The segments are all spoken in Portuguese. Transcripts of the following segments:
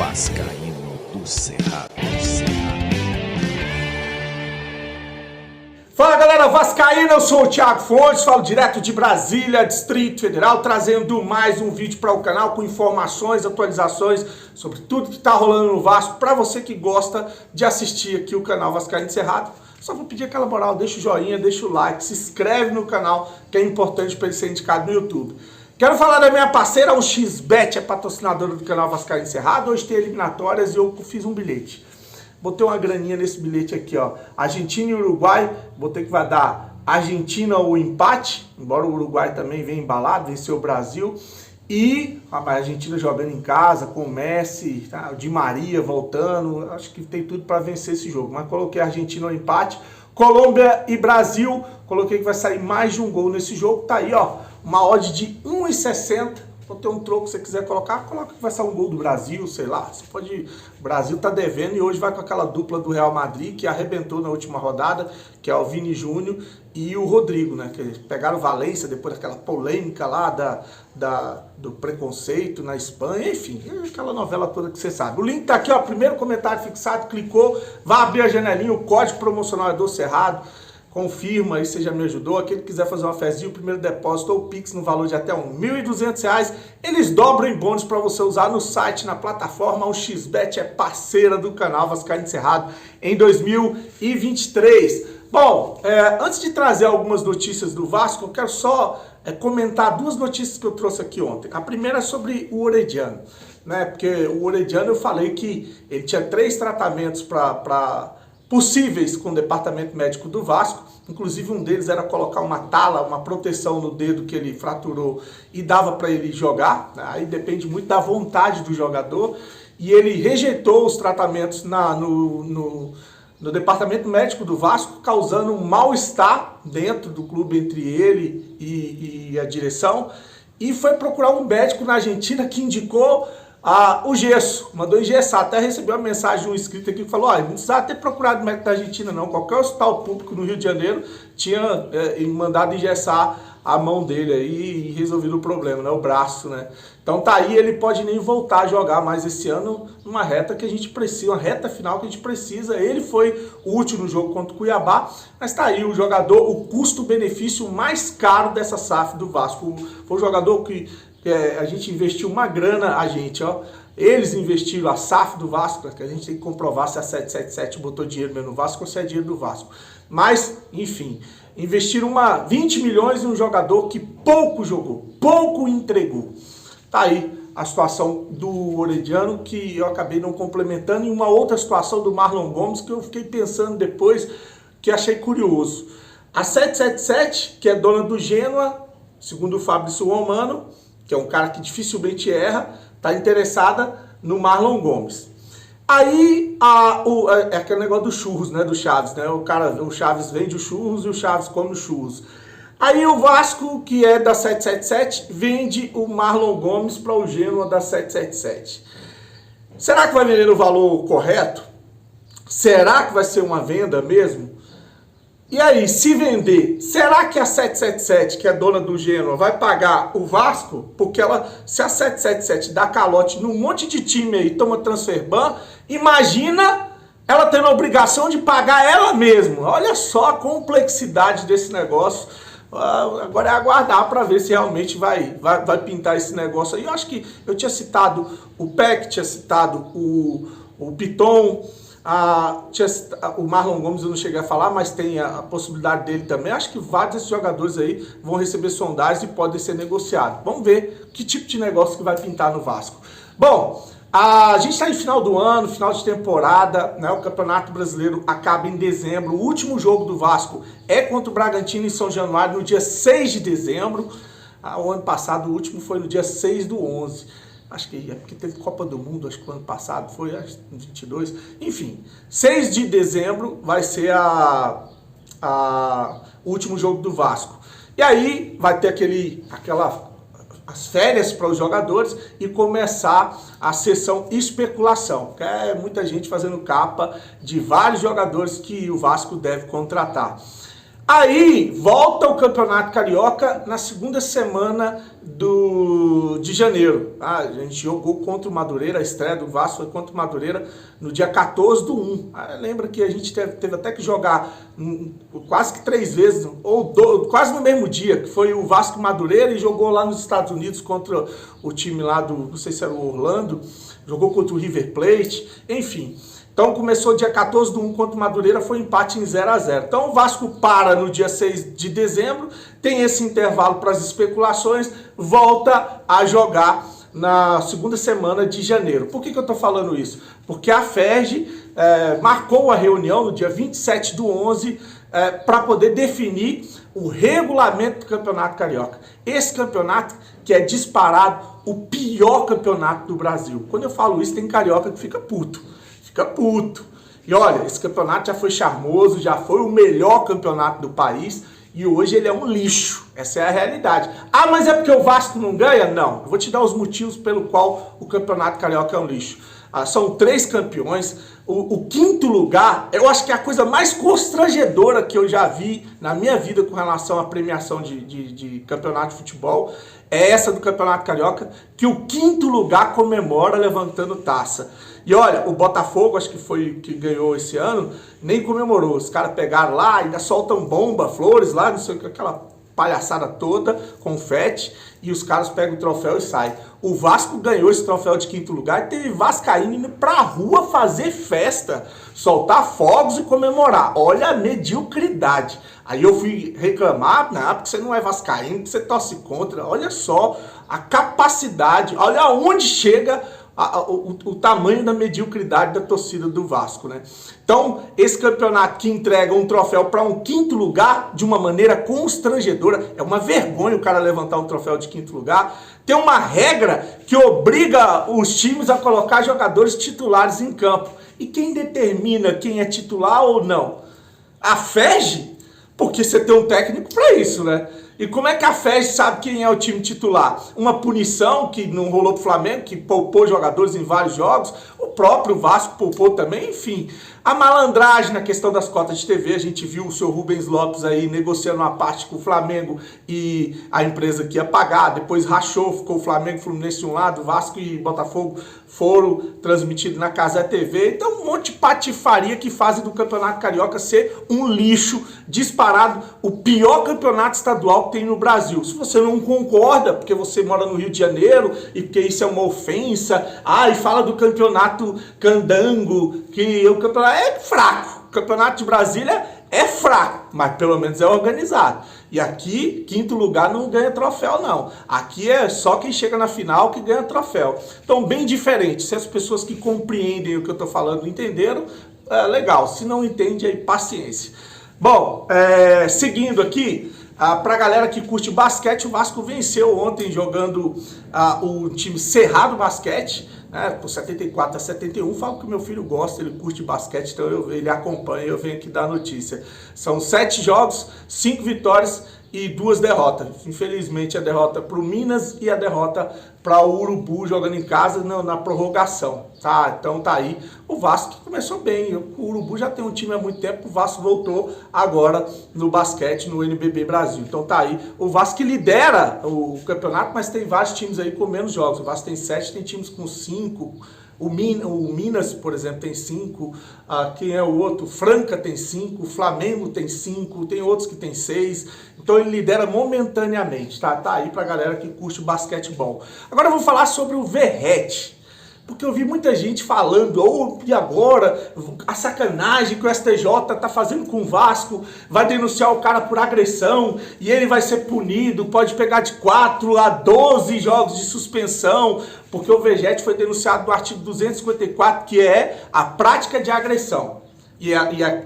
Vascaíno do Cerrado. Fala galera vascaína, eu sou o Thiago Fontes, falo direto de Brasília, Distrito Federal, trazendo mais um vídeo para o canal com informações, atualizações sobre tudo que está rolando no Vasco, para você que gosta de assistir aqui o canal Vascaíno do Cerrado. Só vou pedir aquela moral, deixa o joinha, deixa o like, se inscreve no canal, que é importante para ele ser indicado no YouTube. Quero falar da minha parceira, o XBet, é patrocinadora do canal Vascaíno do Cerrado. Hoje tem eliminatórias e eu fiz um bilhete. Botei uma graninha nesse bilhete aqui, ó. Argentina e Uruguai, botei que vai dar Argentina ou empate, embora o Uruguai também venha embalado, venceu o Brasil. E a Argentina jogando em casa, com o Messi, tá? O Di Maria voltando, acho que tem tudo para vencer esse jogo. Mas coloquei Argentina ou empate. Colômbia e Brasil, coloquei que vai sair mais de um gol nesse jogo. Tá aí, ó, uma odd de 1,60. Então tem um troco que você quiser colocar, coloca que vai sair um gol do Brasil, sei lá. Você pode. O Brasil tá devendo e hoje vai com aquela dupla do Real Madrid que arrebentou na última rodada, que é o Vini Júnior e o Rodrigo, né? Que pegaram o Valência depois daquela polêmica lá do preconceito na Espanha, enfim, aquela novela toda que você sabe. O link tá aqui, ó, primeiro comentário fixado, clicou, vai abrir a janelinha, o código promocional é do Cerrado. Confirma aí, você já me ajudou. Aquele que quiser fazer uma fezinha, o primeiro depósito ou Pix no valor de até R$ 1.200, eles dobram em bônus para você usar no site, na plataforma. O XBet é parceira do canal Vascaíno do Cerrado em 2023. Bom, antes de trazer algumas notícias do Vasco, eu quero só comentar duas notícias que eu trouxe aqui ontem. A primeira é sobre o Orediano, né? Porque o Orediano, eu falei que ele tinha 3 tratamentos possíveis com o departamento médico do Vasco, inclusive um deles era colocar uma tala, uma proteção no dedo que ele fraturou e dava para ele jogar, aí depende muito da vontade do jogador, e ele rejeitou os tratamentos no departamento médico do Vasco, causando um mal-estar dentro do clube entre ele e a direção, e foi procurar um médico na Argentina que indicou o gesso, mandou engessar. Até recebeu uma mensagem de um inscrito aqui que falou: não precisava ter procurado médico da Argentina não, qualquer hospital público no Rio de Janeiro tinha mandado engessar a mão dele aí e resolvido o problema, né? O braço, né? Então tá aí, ele pode nem voltar a jogar mais esse ano numa reta que a gente precisa, uma reta final que a gente precisa. Ele foi o último jogo contra o Cuiabá, mas tá aí o jogador, o custo-benefício mais caro dessa SAF do Vasco. Foi um jogador que a gente investiu uma grana, eles investiram a SAF do Vasco, que a gente tem que comprovar se a 777 botou dinheiro mesmo no Vasco ou se é dinheiro do Vasco. Mas, enfim, investiram 20 milhões em um jogador que pouco jogou, pouco entregou. Tá aí a situação do Orediano, que eu acabei não complementando, e uma outra situação do Marlon Gomes, que eu fiquei pensando depois, que achei curioso. A 777, que é dona do Genoa, segundo o Fabrício Romano, que é um cara que dificilmente erra, está interessada no Marlon Gomes. Aí, é aquele negócio dos churros, né, do Chaves, né? O Chaves vende os churros e o Chaves come os churros. Aí o Vasco, que é da 777, vende o Marlon Gomes para o Genoa da 777. Será que vai vender no valor correto? Será que vai ser uma venda mesmo? E aí, se vender, será que a 777, que é dona do Genoa, vai pagar o Vasco? Porque se a 777 dá calote num monte de time aí, toma transfer ban, imagina ela tendo a obrigação de pagar ela mesma. Olha só a complexidade desse negócio. Agora é aguardar para ver se realmente vai pintar esse negócio aí. Eu acho que eu tinha citado o Peck, tinha citado o Piton, o Marlon Gomes eu não cheguei a falar, mas tem a possibilidade dele também. Acho que vários desses jogadores aí vão receber sondagens e podem ser negociados. Vamos ver que tipo de negócio que vai pintar no Vasco. Bom, a gente está em final do ano, final de temporada, né? O Campeonato Brasileiro acaba em dezembro. O último jogo do Vasco é contra o Bragantino em São Januário, no dia 6 de dezembro. O ano passado, o último foi no dia 6/11. Acho que é porque teve Copa do Mundo, acho que o ano passado foi, acho que 22. Enfim, 6 de dezembro vai ser o último jogo do Vasco. E aí vai ter as férias para os jogadores e começar a sessão especulação, que é muita gente fazendo capa de vários jogadores que o Vasco deve contratar. Aí volta o Campeonato Carioca na segunda semana de janeiro. A gente jogou contra o Madureira, a estreia do Vasco foi contra o Madureira no dia 14/1. Lembra que a gente teve até que jogar quase que 3 vezes, quase no mesmo dia, que foi o Vasco Madureira, e jogou lá nos Estados Unidos contra o time lá não sei se era o Orlando, jogou contra o River Plate, enfim. Então começou dia 14/1 contra o Madureira, foi empate em 0-0. Então o Vasco para no dia 6 de dezembro, tem esse intervalo para as especulações, volta a jogar na segunda semana de janeiro. Por que eu estou falando isso? Porque a FERJ marcou a reunião no dia 27/11 para poder definir o regulamento do Campeonato Carioca. Esse campeonato que é disparado o pior campeonato do Brasil. Quando eu falo isso, tem carioca que fica puto. Fica puto. E olha, esse campeonato já foi charmoso, já foi o melhor campeonato do país e hoje ele é um lixo. Essa é a realidade. Ah, mas é porque o Vasco não ganha? Não. Eu vou te dar os motivos pelo qual o Campeonato Carioca é um lixo. São 3 campeões. O quinto lugar, eu acho que é a coisa mais constrangedora que eu já vi na minha vida com relação à premiação de campeonato de futebol, é essa do Campeonato Carioca, que o quinto lugar comemora levantando taça. E olha, o Botafogo, acho que foi que ganhou esse ano, nem comemorou. Os caras pegaram lá, ainda soltam bomba, flores lá, não sei o que, aquela palhaçada toda, confete, e os caras pegam o troféu e saem. O Vasco ganhou esse troféu de quinto lugar e teve vascaíno indo pra rua fazer festa, soltar fogos e comemorar. Olha a mediocridade. Aí eu fui reclamar, não, porque você não é vascaíno, porque você torce contra. Olha só a capacidade, olha aonde chega o tamanho da mediocridade da torcida do Vasco, né? Então, esse campeonato que entrega um troféu para um quinto lugar de uma maneira constrangedora, é uma vergonha o cara levantar um troféu de quinto lugar. Tem uma regra que obriga os times a colocar jogadores titulares em campo. E quem determina quem é titular ou não? A FERJ? Porque você tem um técnico para isso, né? E como é que a FERJ sabe quem é o time titular? Uma punição que não rolou pro Flamengo, que poupou jogadores em vários jogos, o próprio Vasco poupou também, enfim. A malandragem na questão das cotas de TV, a gente viu o seu Rubens Lopes aí negociando uma parte com o Flamengo e a empresa que ia pagar, depois rachou, ficou o Flamengo e Fluminense de um lado, Vasco e Botafogo foram transmitidos na Cazé TV. Então um monte de patifaria que fazem do Campeonato Carioca ser um lixo disparado, o pior campeonato estadual que tem no Brasil. Se você não concorda, porque você mora no Rio de Janeiro e porque isso é uma ofensa, e fala do campeonato candango, que o campeonato é fraco. O campeonato de Brasília é fraco, mas pelo menos é organizado. E aqui, quinto lugar não ganha troféu, não. Aqui é só quem chega na final que ganha troféu. Então, bem diferente. Se as pessoas que compreendem o que eu estou falando entenderam, legal. Se não entende, aí paciência. Bom, seguindo aqui, para a galera que curte basquete, o Vasco venceu ontem jogando o time Cerrado Basquete, por 74-71, falo que o meu filho gosta, ele curte basquete, então ele acompanha, eu venho aqui dar a notícia. São 7 jogos, 5 vitórias e 2 derrotas. Infelizmente a derrota para o Minas e a derrota para o Urubu jogando em casa na prorrogação. Então tá aí. O Vasco começou bem, o Urubu já tem um time há muito tempo, o Vasco voltou agora no basquete, no NBB Brasil. Então tá aí, o Vasco que lidera o campeonato, mas tem vários times aí com menos jogos. O Vasco tem 7, tem times com 5, o Minas, por exemplo, tem 5, quem é o outro? Franca tem 5, o Flamengo tem 5, tem outros que tem 6, então ele lidera momentaneamente, tá aí pra galera que curte o basquetebol. Agora eu vou falar sobre o Verratti. Porque eu vi muita gente falando, e agora, a sacanagem que o STJ tá fazendo com o Vasco, vai denunciar o cara por agressão, e ele vai ser punido, pode pegar de 4 a 12 jogos de suspensão, porque o Verratti foi denunciado no artigo 254, que é a prática de agressão. E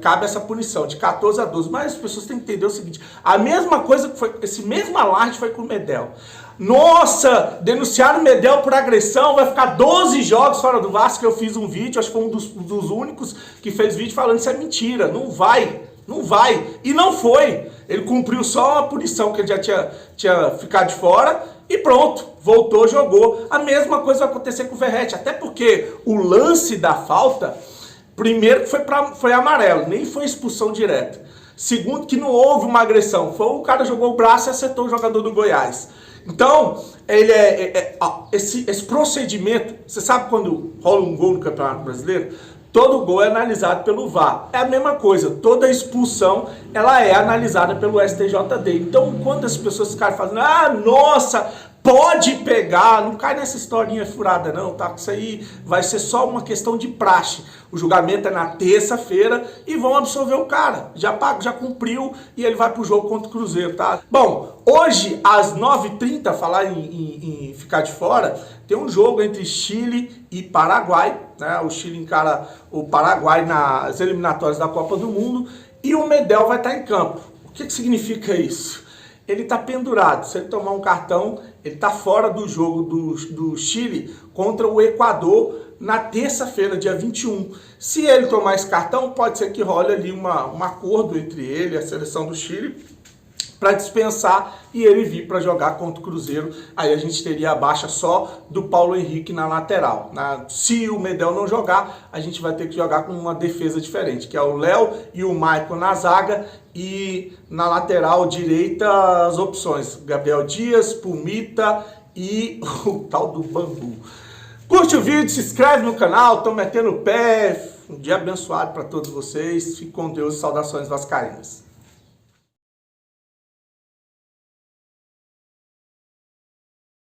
cabe essa punição, de 14 a 12. Mas as pessoas têm que entender o seguinte, a mesma coisa que foi, esse mesmo alarde foi com o Medel. Nossa, denunciaram o Medel por agressão, vai ficar 12 jogos fora do Vasco. Eu fiz um vídeo, acho que foi um dos únicos que fez vídeo falando isso é mentira, não vai. E não foi. Ele cumpriu só uma punição que ele já tinha ficado de fora e pronto, voltou, jogou. A mesma coisa vai acontecer com o Verratti, até porque o lance da falta, primeiro foi amarelo, nem foi expulsão direta. Segundo, que não houve uma agressão. Foi o cara jogou o braço e acertou o jogador do Goiás. Então, ele esse procedimento, você sabe quando rola um gol no Campeonato Brasileiro? Todo gol é analisado pelo VAR. É a mesma coisa, toda expulsão ela é analisada pelo STJD. Então, quando as pessoas ficarem falando, nossa, pode pegar, não cai nessa historinha furada não, tá? Isso aí vai ser só uma questão de praxe. O julgamento é na terça-feira e vão absolver o cara. Já cumpriu e ele vai pro jogo contra o Cruzeiro, tá? Bom, hoje às 9h30, falar em ficar de fora, tem um jogo entre Chile e Paraguai, né? O Chile encara o Paraguai nas eliminatórias da Copa do Mundo e o Medel vai estar em campo. O que significa isso? Ele está pendurado. Se ele tomar um cartão, ele está fora do jogo do Chile contra o Equador na terça-feira, dia 21. Se ele tomar esse cartão, pode ser que role ali um acordo entre ele e a seleção do Chile para dispensar e ele vir para jogar contra o Cruzeiro. Aí a gente teria a baixa só do Paulo Henrique na lateral. Se o Medel não jogar, a gente vai ter que jogar com uma defesa diferente, que é o Léo e o Maicon na zaga e na lateral direita as opções, Gabriel Dias, Pumita e o tal do Bambu. Curte o vídeo, se inscreve no canal, estão metendo o pé. Um dia abençoado para todos vocês. Fique com Deus e saudações vascaínas.